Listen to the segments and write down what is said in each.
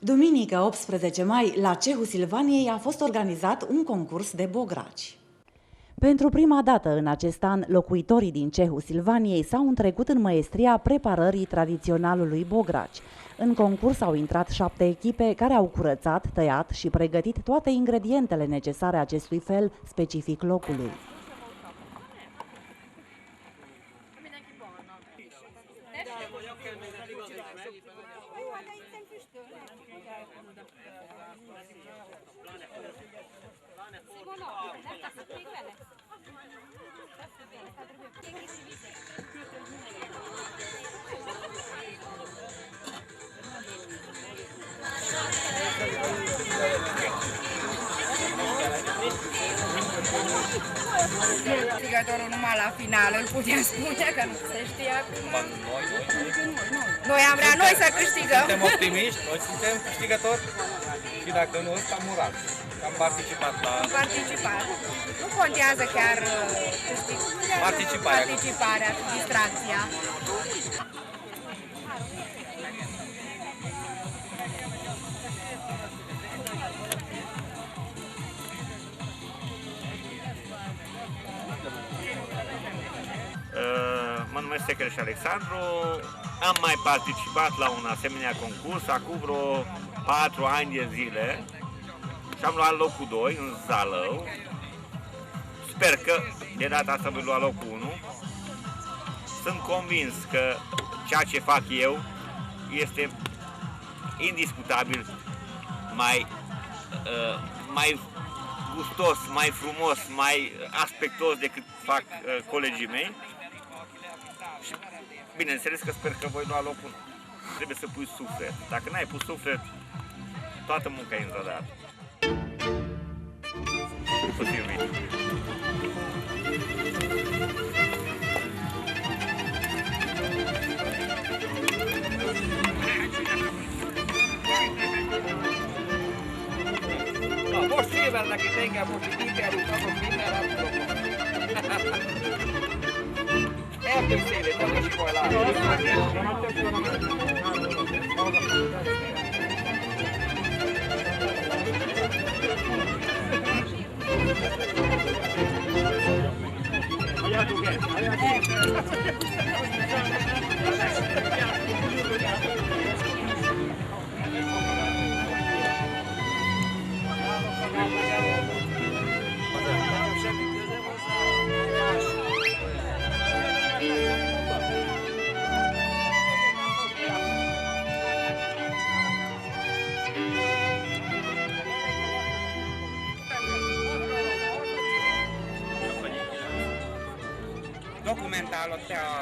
Duminică 18 mai, la Cehul Silvaniei a fost organizat un concurs de bograci. Pentru prima dată în acest an, locuitorii din Cehul Silvaniei s-au întrecut în măestria preparării tradiționalului bograci. În concurs au intrat 7 echipe care au curățat, tăiat și pregătit toate ingredientele necesare acestui fel specific locului. Câștigătorul numai la final îl putem spune, că nu se știe acum. Noi am vrea noi să câștigăm. Suntem optimiști, noi suntem câștigători și dacă nu, ăsta moral. Am participat la... Am participat. Nu contează chiar participarea, distracția. Mă numesc Secreș Alexandru, am mai participat la un asemenea concurs acum vreo 4 ani de zile și am luat locul 2 în Zalău. Sper că de data asta voi lua locul 1. Sunt convins că ceea ce fac eu este indiscutabil mai gustos, mai frumos, mai aspectos decât fac colegii mei. Și bineînțeles că sper că voi lua locul 1. Trebuie să pui suflet. Dacă n-ai pus suflet, toată munca e în zadar. Să fiu bine. Poți scrivere dacă tenga positivitatea lui Pablo Primera. É a terceira, então deixa eu olhar.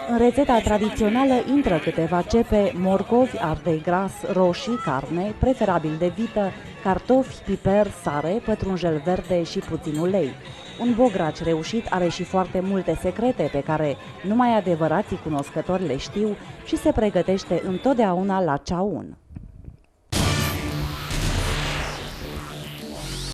În rețeta tradițională intră câteva cepe, morcovi, ardei gras, roșii, carne, preferabil de vită, cartofi, piper, sare, pătrunjel verde și puțin ulei. Un bograci reușit are și foarte multe secrete pe care numai adevărații cunoscători le știu și se pregătește întotdeauna la cea 1.